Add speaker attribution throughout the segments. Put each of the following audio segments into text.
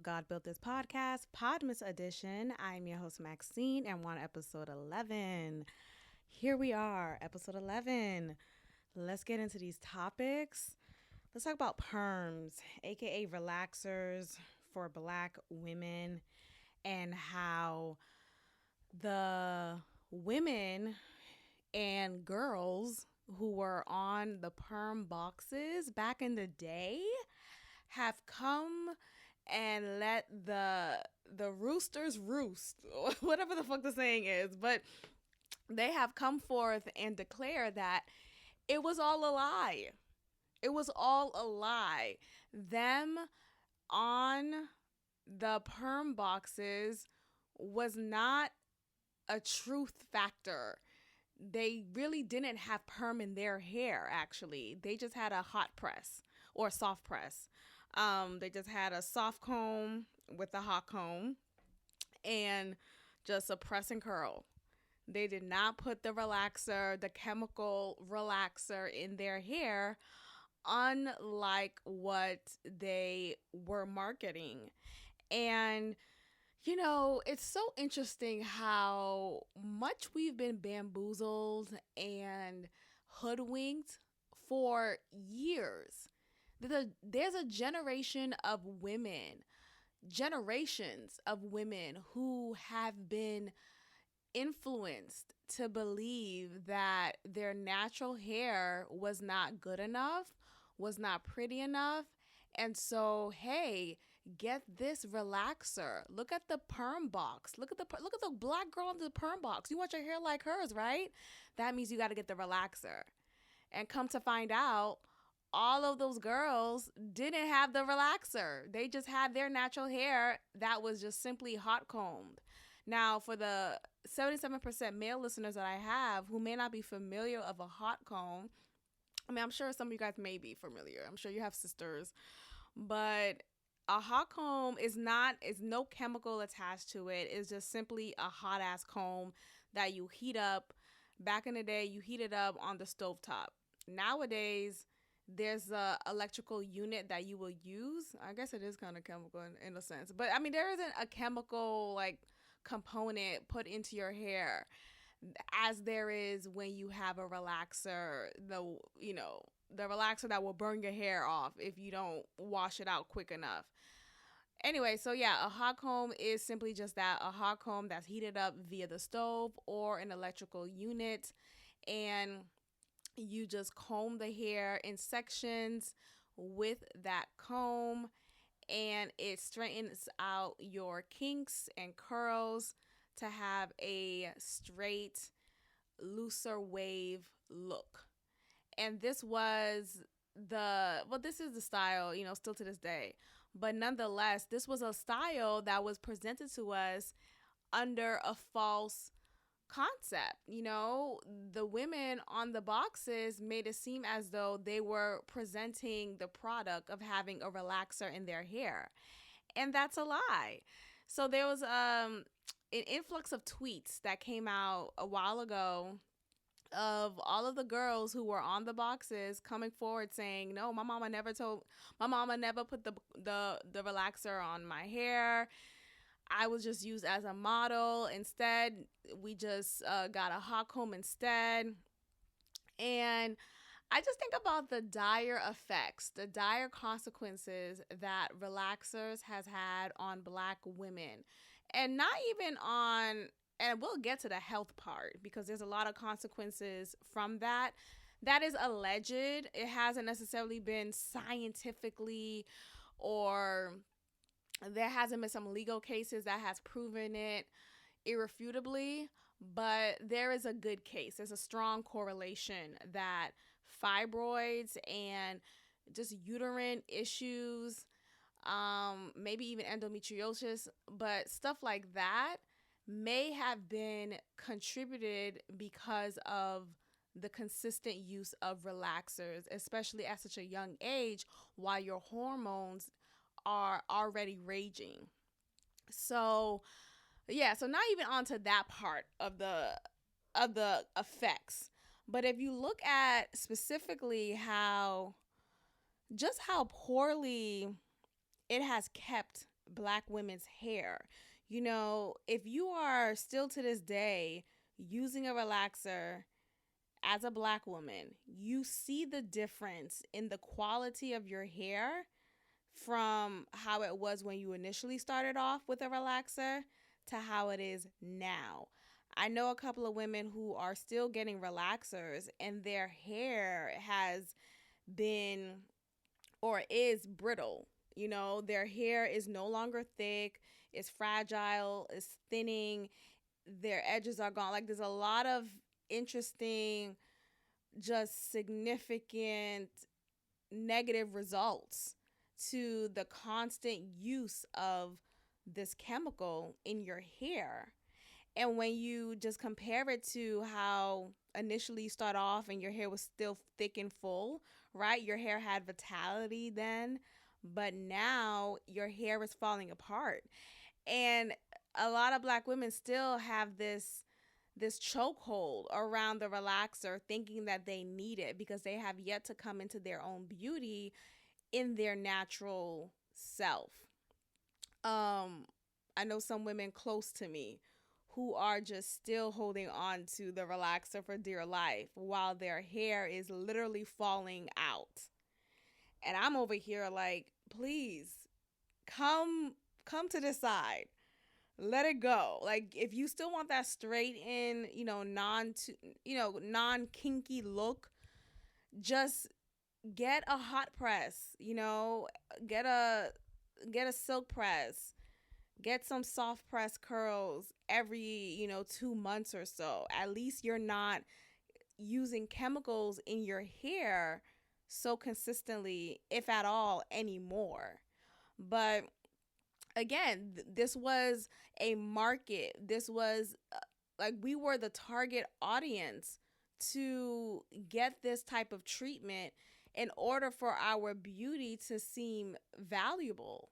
Speaker 1: God Built This Podcast, PODMAS edition. I'm your host, Maxine, and we're on episode 11. Here we are, episode 11. Let's get into these topics. Let's talk about perms, aka relaxers for Black women, and how the women and girls who were on the perm boxes back in the day have come and let the roosters roost, whatever the fuck the saying is, but they have come forth and declared that it was all a lie. It was all a lie. Them on the perm boxes was not a truth factor. They really didn't have perm in their hair, actually. They just had a hot press or soft press. They just had a soft comb with a hot comb and just a press and curl. They did not put the relaxer, the chemical relaxer in their hair, unlike what they were marketing. And, you know, it's so interesting how much we've been bamboozled and hoodwinked for years. There's a generations of women who have been influenced to believe that their natural hair was not good enough, was not pretty enough. And so, hey, get this relaxer. Look at the perm box. Look at the Black girl in the perm box. You want your hair like hers, right? That means you got to get the relaxer. And come to find out, all of those girls didn't have the relaxer. They just had their natural hair that was just simply hot combed. Now, for the 77% male listeners that I have who may not be familiar of a hot comb, I mean, I'm sure some of you guys may be familiar. I'm sure you have sisters. But a hot comb is no chemical attached to it. It's just simply a hot ass comb that you heat up. Back in the day, you heat it up on the stovetop. Nowadays, there's a electrical unit that you will use. I guess it is kind of chemical in a sense. But I mean, there isn't a chemical like component put into your hair as there is when you have a relaxer, the relaxer that will burn your hair off if you don't wash it out quick enough. Anyway, so yeah, a hot comb is simply just that, a hot comb that's heated up via the stove or an electrical unit, and you just comb the hair in sections with that comb, and it straightens out your kinks and curls to have a straight, looser wave look. And this is the style, still to this day. But nonetheless, this was a style that was presented to us under a false concept. The women on the boxes made it seem as though they were presenting the product of having a relaxer in their hair. And that's a lie. So there was an influx of tweets that came out a while ago of all of the girls who were on the boxes coming forward saying, no, my mama never put the relaxer on my hair. I was just used as a model. Instead, we just got a hot comb instead. And I just think about the dire effects, the dire consequences that relaxers has had on Black women. And not even on, and we'll get to the health part because there's a lot of consequences from that. That is alleged. It hasn't necessarily been scientifically, or there hasn't been some legal cases that has proven it irrefutably, but there is a good case. There's a strong correlation that fibroids and just uterine issues, maybe even endometriosis, but stuff like that may have been contributed because of the consistent use of relaxers, especially at such a young age while your hormones are already raging. So not even onto that part of the effects. But if you look at specifically how poorly it has kept Black women's hair. You know, if you are still to this day using a relaxer as a Black woman, you see the difference in the quality of your hair from how it was when you initially started off with a relaxer to how it is now. I know a couple of women who are still getting relaxers and their hair has been or is brittle. You know, their hair is no longer thick, it's fragile, it's thinning, their edges are gone. Like, there's a lot of interesting, just significant negative results to the constant use of this chemical in your hair. And when you just compare it to how initially you start off and your hair was still thick and full, right? Your hair had vitality then, but now your hair is falling apart. And a lot of Black women still have this chokehold around the relaxer, thinking that they need it because they have yet to come into their own beauty in their natural self. I know some women close to me who are just still holding on to the relaxer for dear life while their hair is literally falling out. And I'm over here like, please come to this side. Let it go. Like, if you still want that straight in, non kinky look, just get a hot press, get a silk press, get some soft press curls every, 2 months or so. At least you're not using chemicals in your hair so consistently, if at all, anymore. But again, this was a market. This was like, we were the target audience to get this type of treatment in order for our beauty to seem valuable.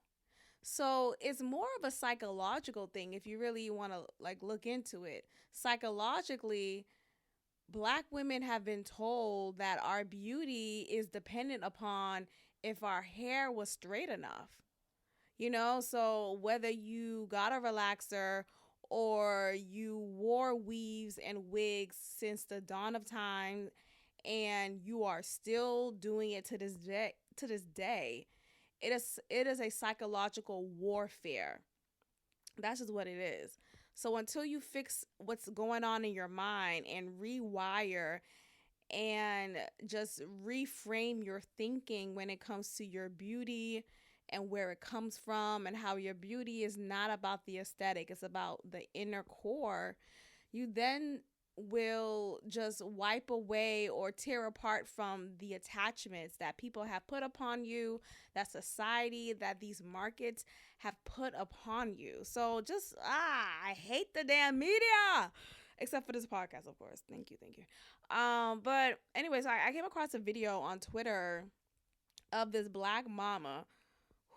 Speaker 1: So it's more of a psychological thing if you really want to look into it. Psychologically, Black women have been told that our beauty is dependent upon if our hair was straight enough. So whether you got a relaxer or you wore weaves and wigs since the dawn of time and you are still doing it to this day, it is a psychological warfare. That's just what it is. So until you fix what's going on in your mind and rewire and just reframe your thinking when it comes to your beauty and where it comes from and how your beauty is not about the aesthetic, it's about the inner core, you then will just wipe away or tear apart from the attachments that people have put upon you, that society, that these markets have put upon you. So just, I hate the damn media, except for this podcast, of course. Thank you. But anyways, I came across a video on Twitter of this Black mama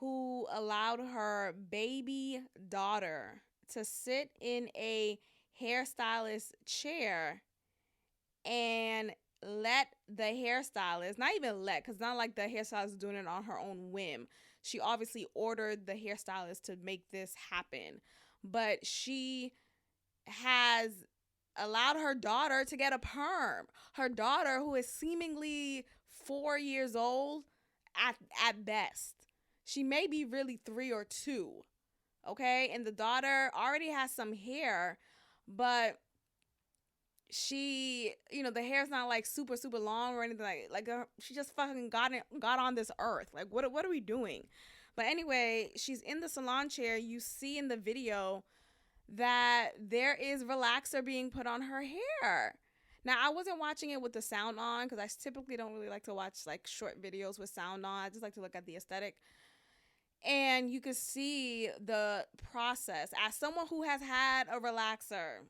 Speaker 1: who allowed her baby daughter to sit in a hairstylist chair and let the hairstylist, not even let, because not like the hairstylist is doing it on her own whim. She obviously ordered the hairstylist to make this happen, but she has allowed her daughter to get a perm. Her daughter, who is seemingly 4 years old at best. She may be really 3 or 2. Okay? And the daughter already has some hair, but she, the hair's not like super, super long or anything she just fucking got on this earth. Like, what are we doing? But anyway, she's in the salon chair. You see in the video that there is relaxer being put on her hair. Now, I wasn't watching it with the sound on because I typically don't really like to watch short videos with sound on. I just like to look at the aesthetic. And you could see the process. As someone who has had a relaxer,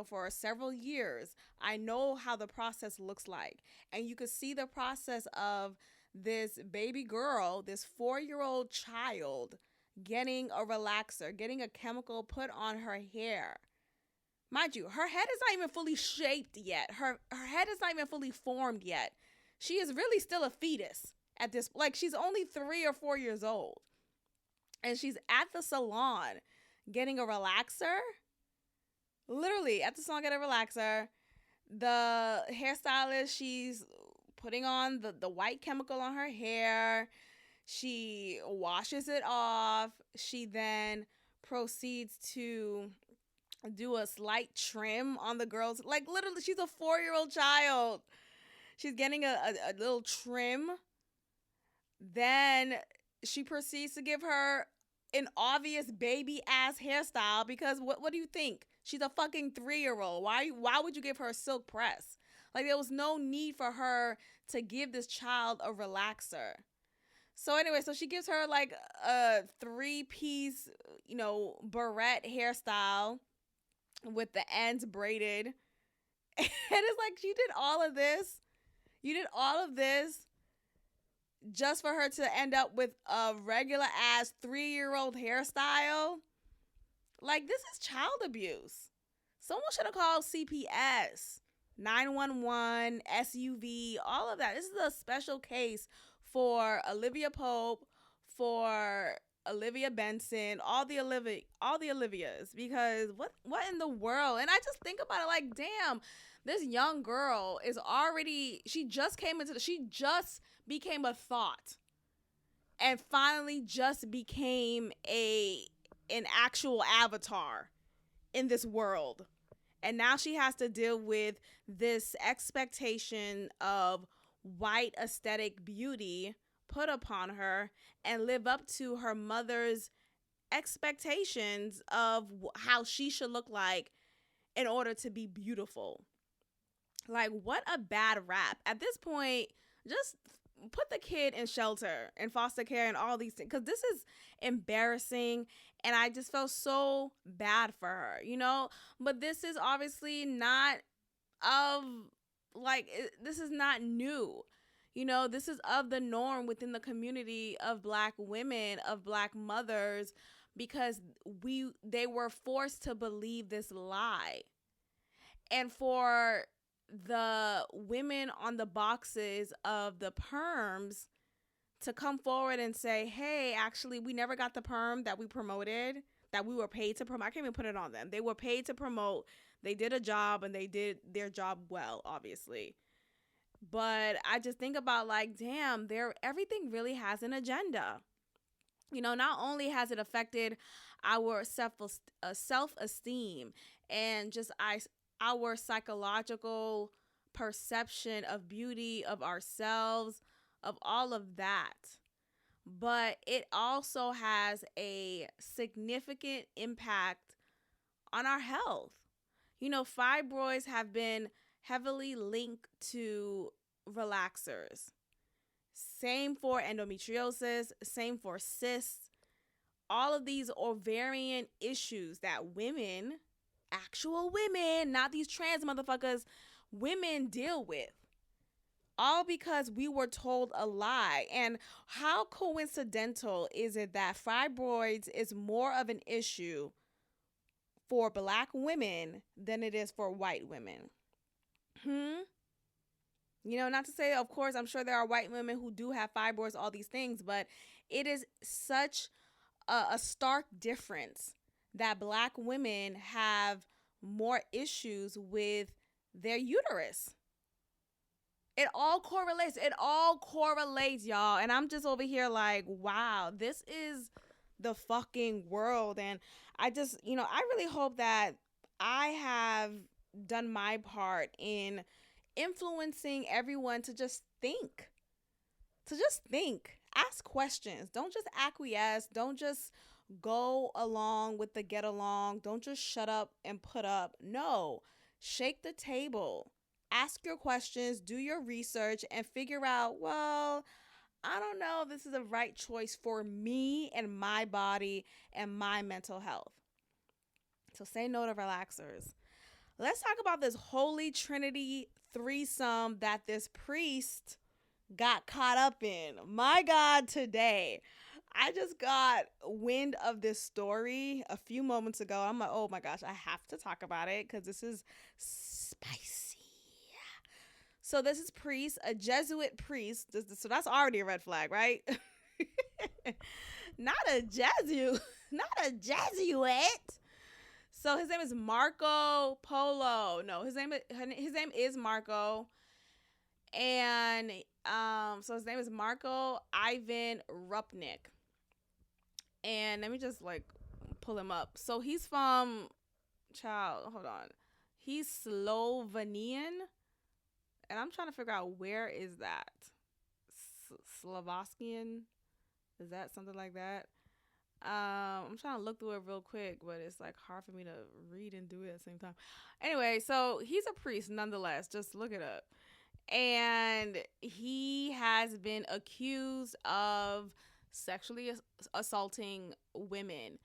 Speaker 1: for several years, I know how the process looks like. And you could see the process of this baby girl, this 4-year-old child, getting a relaxer, getting a chemical put on her hair. Mind you, her head is not even fully shaped yet. Her head is not even fully formed yet. She is really still a fetus at this, she's only 3 or 4 years old. and she's at the salon getting a relaxer. Literally at the salon getting a relaxer. The hairstylist, she's putting on the white chemical on her hair. She washes it off. She then proceeds to do a slight trim on the girl's, like, literally, she's a 4-year-old child. She's getting a little trim. Then she proceeds to give her an obvious baby ass hairstyle, because what do you think? She's a fucking 3-year-old. Why would you give her a silk press? Like, there was no need for her to give this child a relaxer. So anyway, so she gives her like a 3-piece, barrette hairstyle with the ends braided. And it's like, you did all of this. You did all of this just for her to end up with a regular ass 3-year-old hairstyle. Like, this is child abuse. Someone should have called CPS, 911, SUV, all of that. This is a special case for Olivia Pope, for Olivia Benson, all the Olivias, because what in the world? And I just think about it like, damn, this young girl is already, she just became a thought, and finally just became an actual avatar in this world. And now she has to deal with this expectation of white aesthetic beauty put upon her, and live up to her mother's expectations of how she should look like in order to be beautiful. Like, what a bad rap. At this point, just put the kid in shelter and foster care and all these things, because this is embarrassing, and I just felt so bad for her, but this is obviously not this is not new. This is of the norm within the community of Black women, of Black mothers, because they were forced to believe this lie. And for the women on the boxes of the perms to come forward and say, hey, actually, we never got the perm that we promoted, that we were paid to promote. I can't even put it on them. They were paid to promote. They did a job, and they did their job well, obviously. But I just think about, like, damn, everything really has an agenda. Not only has it affected our self-esteem and just our psychological perception of beauty, of ourselves, of all of that, but it also has a significant impact on our health. Fibroids have been heavily linked to relaxers. Same for endometriosis, same for cysts. All of these ovarian issues that women, actual women, not these trans motherfuckers, women deal with. All because we were told a lie. And how coincidental is it that fibroids is more of an issue for Black women than it is for white women? Not to say, of course, I'm sure there are white women who do have fibroids, all these things, but it is such a stark difference that Black women have more issues with their uterus. It all correlates. It all correlates, y'all. And I'm just over here like, wow, this is the fucking world. And I just, I really hope that I have done my part in influencing everyone to just think. Ask questions. Don't just acquiesce. Don't just go along with the get along. Don't just shut up and put up. No, shake the table. Ask your questions, do your research, and figure out, well, I don't know if this is the right choice for me and my body and my mental health. So say no to relaxers. Let's talk about this Holy Trinity threesome that this priest got caught up in. My God, today. I just got wind of this story a few moments ago. I'm like, oh my gosh, I have to talk about it because this is spicy. So this is priest, a Jesuit priest. So that's already a red flag, right? Not a Jesuit. Not a Jesuit. So his name is Marco Polo. No, his name is Marco, and so his name is Marco Ivan Rupnik. And let me just like pull him up. So he's from child. Hold on, he's Slovenian, and I'm trying to figure out where is that. Slovakian, is that something like that? I'm trying to look through it real quick, but it's like hard for me to read and do it at the same time. Anyway, so he's a priest nonetheless. Just look it up. And he has been accused of sexually assaulting women.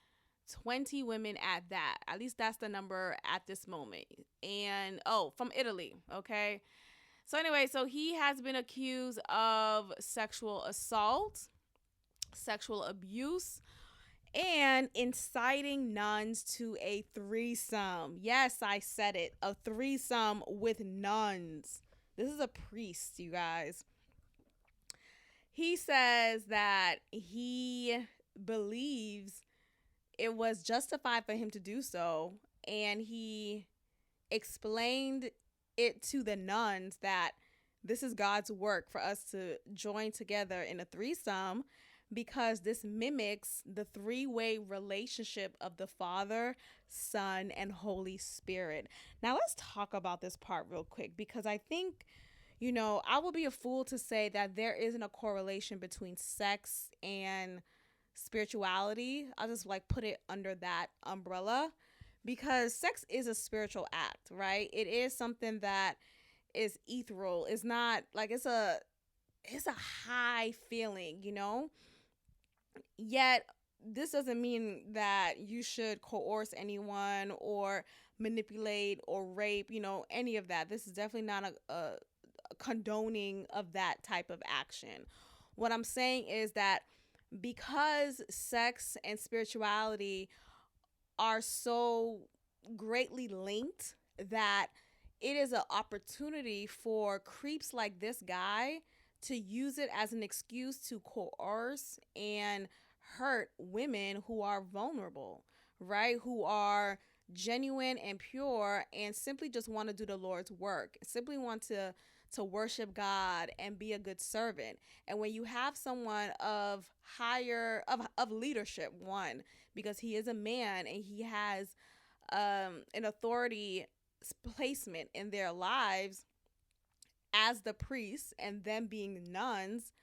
Speaker 1: 20 women at that. At least that's the number at this moment. And from Italy, okay? So anyway, so he has been accused of sexual assault, sexual abuse, and inciting nuns to a threesome. Yes, I said it. A threesome with nuns. This is a priest, you guys. He says that he believes it was justified for him to do so, and he explained it to the nuns that this is God's work for us to join together in a threesome, because this mimics the three-way relationship of the Father, Son, and Holy Spirit. Now let's talk about this part real quick, because I think, I will be a fool to say that there isn't a correlation between sex and spirituality. I'll just like put it under that umbrella, because sex is a spiritual act, right? It is something that is ethereal. It's not like it's a high feeling, Yet, this doesn't mean that you should coerce anyone or manipulate or rape, any of that. This is definitely not a condoning of that type of action. What I'm saying is that because sex and spirituality are so greatly linked, that it is an opportunity for creeps like this guy to use it as an excuse to coerce and hurt women who are vulnerable, right? Who are genuine and pure and simply just want to do the Lord's work, simply want to worship God and be a good servant. And when you have someone of higher of leadership, one, because he is a man and he has an authority placement in their lives as the priests and them being nuns,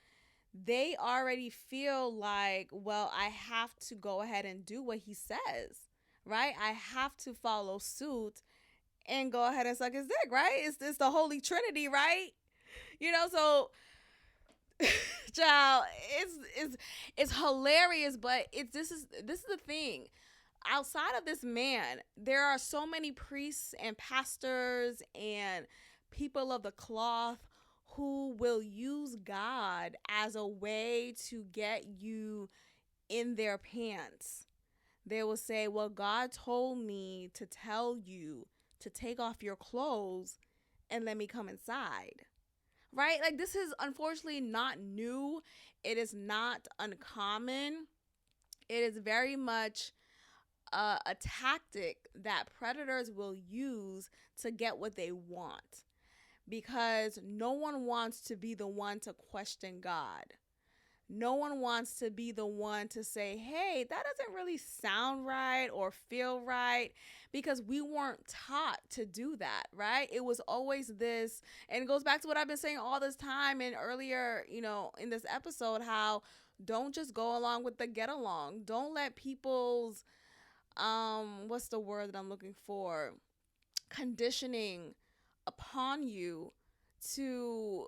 Speaker 1: they already feel like, well, I have to go ahead and do what he says, right? I have to follow suit and go ahead and suck his dick, right? It's the Holy Trinity, right? So child, it's hilarious, but this is the thing. Outside of this man, there are so many priests and pastors and people of the cloth who will use God as a way to get you in their pants. They will say, well, God told me to tell you to take off your clothes and let me come inside. Right? Like, this is unfortunately not new. It is not uncommon. It is very much a tactic that predators will use to get what they want, because no one wants to be the one to question God. No one wants to be the one to say, hey, that doesn't really sound right or feel right, because we weren't taught to do that, right? It was always this, and it goes back to what I've been saying all this time and earlier, in this episode, how don't just go along with the get along. Don't let people's, what's the word that I'm looking for? Conditioning upon you to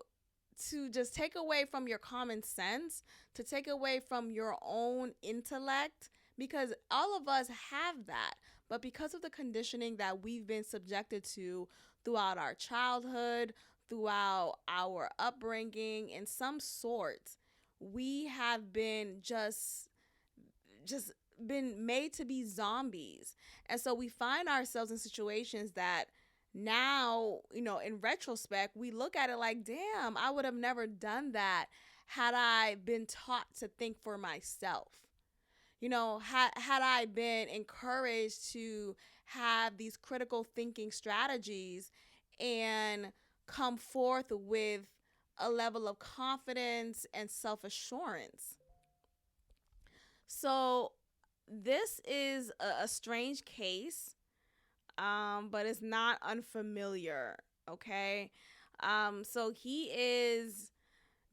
Speaker 1: just take away from your common sense, to take away from your own intellect, because all of us have that. But because of the conditioning that we've been subjected to throughout our childhood, throughout our upbringing, in some sort, we have been just been made to be zombies. And so we find ourselves in situations that now, in retrospect, we look at it like, damn, I would have never done that had I been taught to think for myself. Had I been encouraged to have these critical thinking strategies and come forth with a level of confidence and self assurance. So, this is a strange case, but it's not unfamiliar. Okay. So, he is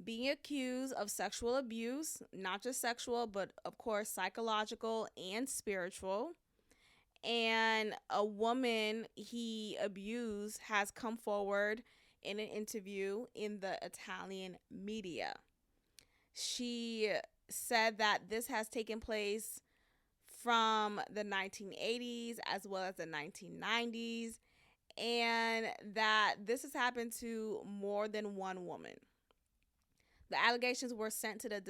Speaker 1: being accused of sexual abuse, not just sexual, but of course, psychological and spiritual. And a woman he abused has come forward in an interview in the Italian media. She said that this has taken place from the 1980s as well as the 1990s, and that this has happened to more than one woman. The allegations were sent to the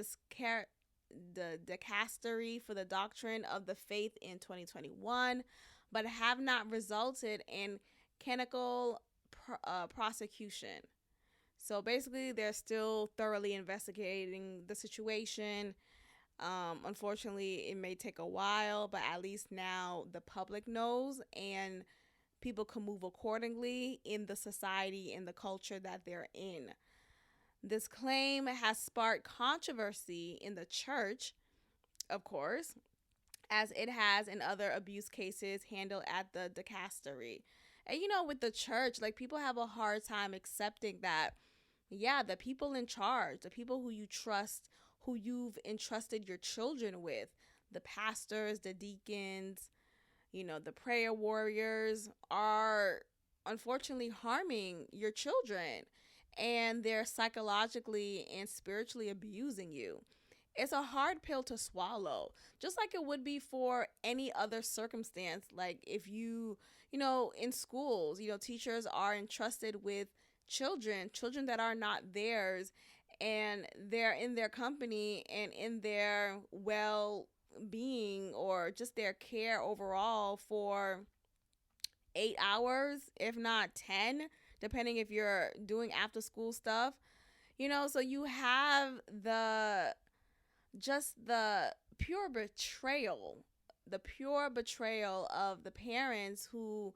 Speaker 1: dicastery for the doctrine of the faith in 2021, but have not resulted in canonical prosecution. So basically, they're still thoroughly investigating the situation. Unfortunately, it may take a while, but at least now the public knows and people can move accordingly in the society and the culture that they're in. This claim has sparked controversy in the church, of course, as it has in other abuse cases handled at the dicastery. And with the church, like, people have a hard time accepting that, yeah, the people in charge, the people who you trust, who you've entrusted your children with, the pastors, the deacons, the prayer warriors, are unfortunately harming your children, and they're psychologically and spiritually abusing you. It's a hard pill to swallow, just like it would be for any other circumstance. Like, if in schools, teachers are entrusted with children that are not theirs, and they're in their company and in their well-being or just their care overall for 8 hours, if not 10, depending if you're doing after school stuff. So you have the pure betrayal, of the parents who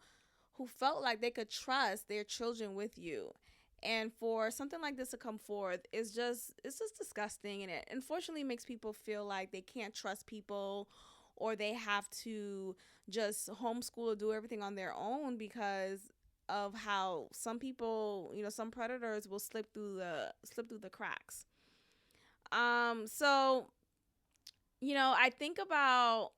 Speaker 1: felt like they could trust their children with you. And for something like this to come forth it's just disgusting, and it unfortunately makes people feel like they can't trust people, or they have to just homeschool or do everything on their own because of how some people, some predators will slip through the cracks. So I think about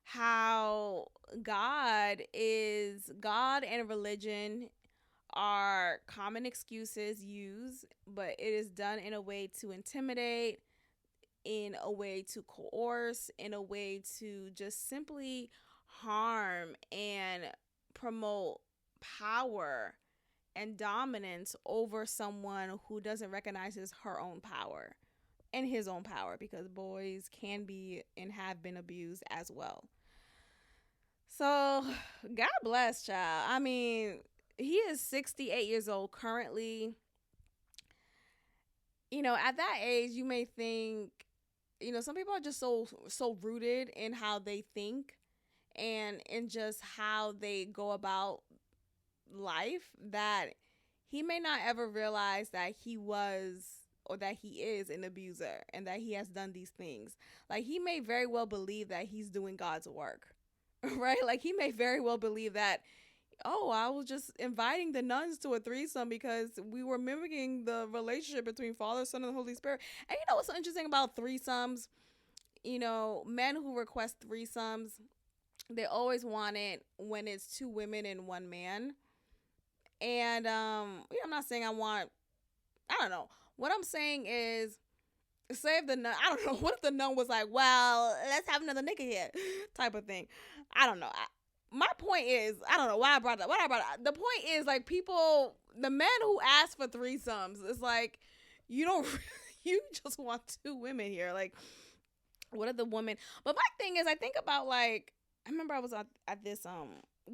Speaker 1: how God and religion are common excuses used, but it is done in a way to intimidate, in a way to coerce, in a way to just simply harm and promote power and dominance over someone who doesn't recognize her own power and his own power, because boys can be and have been abused as well. So, God bless, child. I mean, he is 68 years old currently. At that age, you may think, some people are just so rooted in how they think and in just how they go about life that he may not ever realize that he was or that he is an abuser and that he has done these things. Like, he may very well believe that he's doing God's work, right? Like, he may very well believe that, oh, I was just inviting the nuns to a threesome because we were mimicking the relationship between Father, Son, and the Holy Spirit. And what's so interesting about threesomes? Men who request threesomes, they always want it when it's 2 women and 1 man. And I'm not saying I don't know. What I'm saying is, say if the nun, I don't know, what if the nun was like, well, let's have another nigga here, type of thing. I don't know. My point is, I don't know why I brought that. The point is, like, people, the men who ask for threesomes, it's like, you just want 2 women here. Like, what are the women? But my thing is, I think about, like, I remember I was at this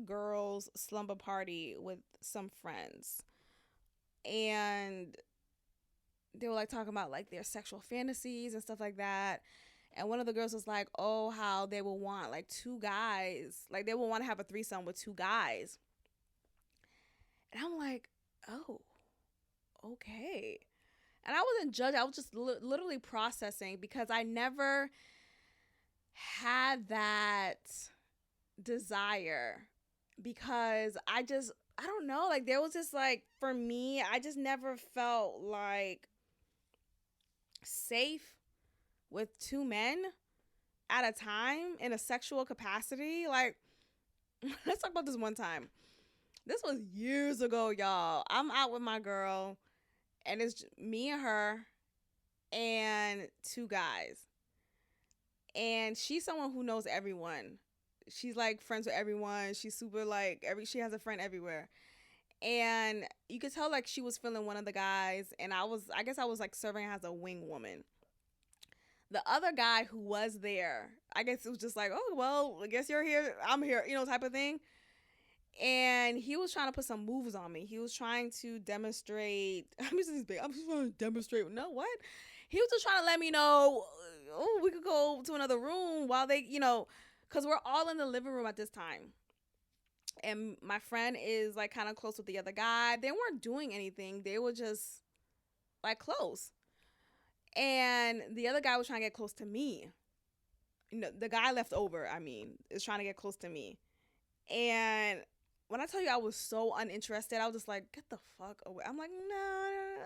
Speaker 1: girls' slumber party with some friends, and they were like talking about like their sexual fantasies and stuff like that. And one of the girls was like, oh, how they will want like two guys, like they will want to have a threesome with two guys. And I'm like, oh, okay. And I wasn't judged. I was just literally processing because I never had that desire, because I don't know, like there was just like, for me, I just never felt like safe with two men at a time in a sexual capacity. Like, let's talk about this one time. This was years ago, y'all. I'm out with my girl, and it's me and her and two guys. And she's someone who knows everyone. She's like friends with everyone. She's super like, she has a friend everywhere. And you could tell like she was feeling one of the guys, and I guess I was like serving as a wing woman. The other guy who was there, I guess it was just like, oh, well, I guess you're here, I'm here, type of thing. And he was trying to put some moves on me. He was trying to demonstrate. I'm just trying to demonstrate. No, what? He was just trying to let me know, oh, we could go to another room while they, because we're all in the living room at this time. And my friend is like kind of close with the other guy. They weren't doing anything. They were just like close. And the other guy was trying to get close to me. The guy left over, is trying to get close to me. And when I tell you I was so uninterested, I was just like, get the fuck away. I'm like, no.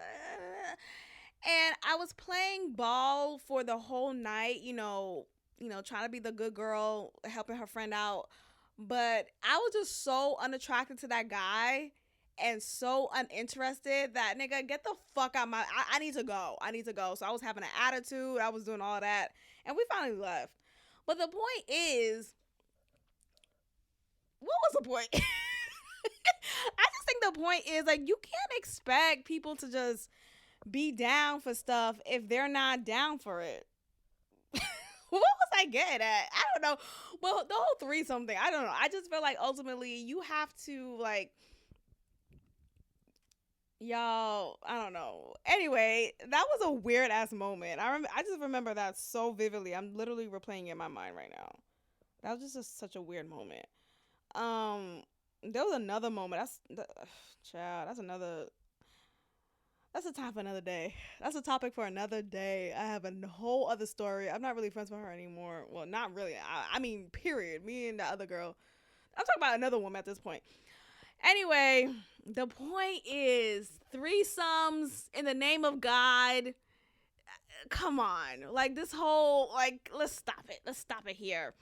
Speaker 1: And I was playing ball for the whole night, trying to be the good girl, helping her friend out. But I was just so unattracted to that guy and so uninterested that, nigga, get the fuck out I need to go. So I was having an attitude. I was doing all that. And we finally left. But the point is, what was the point? I just think the point is, like, you can't expect people to just be down for stuff if they're not down for it. What was I getting at? I don't know. Well, the whole threesome thing, I don't know. I just feel like ultimately you have to, like, y'all, I don't know. Anyway, that was a weird ass moment. I just remember that so vividly. I'm literally replaying it in my mind right now. That was just such a weird moment. There was another moment. That's a time for another day. That's a topic for another day. I have a whole other story. I'm not really friends with her anymore. Well, not really. I mean, period. Me and the other girl. I'm talking about another woman at this point. Anyway, the point is, threesomes in the name of God. Come on. Like, this whole, like, let's stop it. Let's stop it here.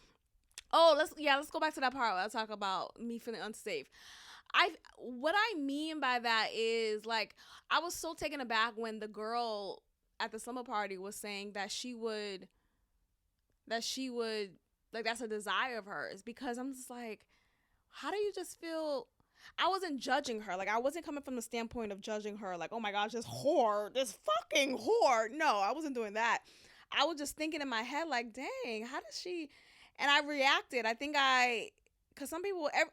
Speaker 1: Oh, let's go back to that part where I talk about me feeling unsafe. What I mean by that is, like, I was so taken aback when the girl at the slumber party was saying that she would, like, that's a desire of hers, because I'm just like, how do you just feel? I wasn't judging her. Like, I wasn't coming from the standpoint of judging her, like, oh my gosh, this fucking whore. No, I wasn't doing that. I was just thinking in my head, like, dang, how does she? And I reacted. I think because some people, it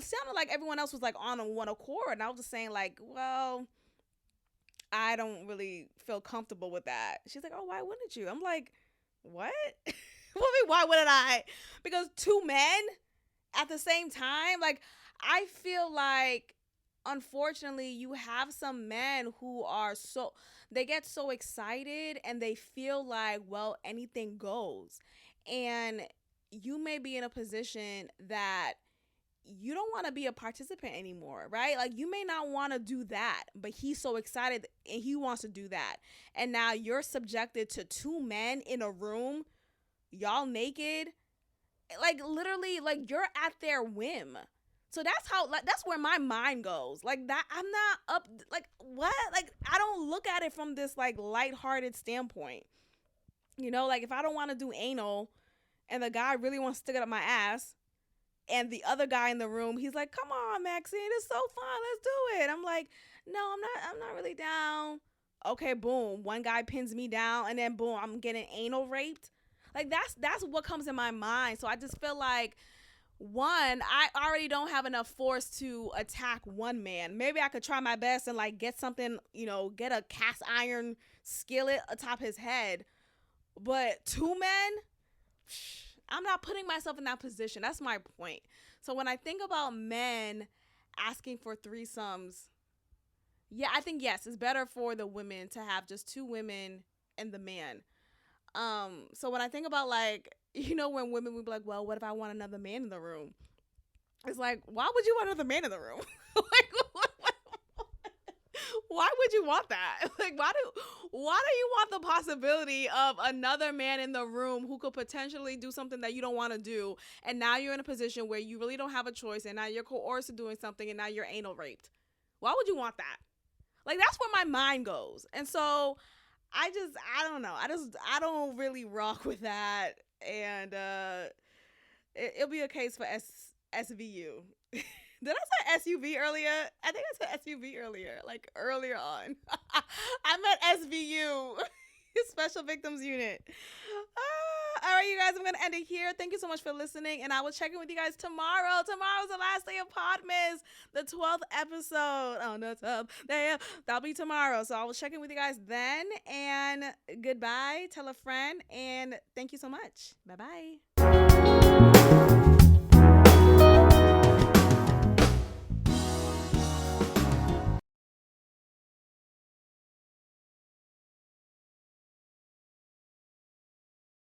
Speaker 1: sounded like everyone else was like on one accord. And I was just saying, like, well, I don't really feel comfortable with that. She's like, oh, why wouldn't you? I'm like, what? Why wouldn't I? Because two men at the same time? Like, I feel like, unfortunately, you have some men who are they get so excited and they feel like, well, anything goes. And you may be in a position that you don't want to be a participant anymore, right? Like, you may not want to do that, but he's so excited and he wants to do that. And now you're subjected to two men in a room, y'all naked, like, literally, like, you're at their whim. So that's where my mind goes. Like, that, I'm not up, like, what? Like, I don't look at it from this, like, lighthearted standpoint. Like, if I don't want to do anal and the guy really wants to stick it up my ass, and the other guy in the room, he's like, come on, Maxine, it's so fun, let's do it. I'm like, no, I'm not really down. Okay, boom, one guy pins me down, and then boom, I'm getting anal raped. Like, that's what comes in my mind. So I just feel like one, I already don't have enough force to attack one man. Maybe I could try my best and like get something, get a cast iron skillet atop his head. But two men, I'm not putting myself in that position. That's my point. So when I think about men asking for threesomes, yeah, I think yes, it's better for the women to have just two women and the man. So when I think about like, when women would be like, well, what if I want another man in the room? It's like, why would you want another man in the room? Like, why would you want that? Like, why do you want the possibility of another man in the room who could potentially do something that you don't want to do, and now you're in a position where you really don't have a choice, and now you're coerced to doing something, and now you're anal raped? Why would you want that? Like, that's where my mind goes. And so I don't know. I don't really rock with that. And it'll be a case for SVU. Did I say SUV earlier? I think I said SUV earlier, like earlier on. I meant SVU, Special Victims Unit. All right, you guys, I'm going to end it here. Thank you so much for listening, and I will check in with you guys tomorrow. Tomorrow's the last day of PODMAS, the 12th episode. Oh, no, 12th. That'll be tomorrow, so I will check in with you guys then, and goodbye. Tell a friend, and thank you so much. Bye-bye.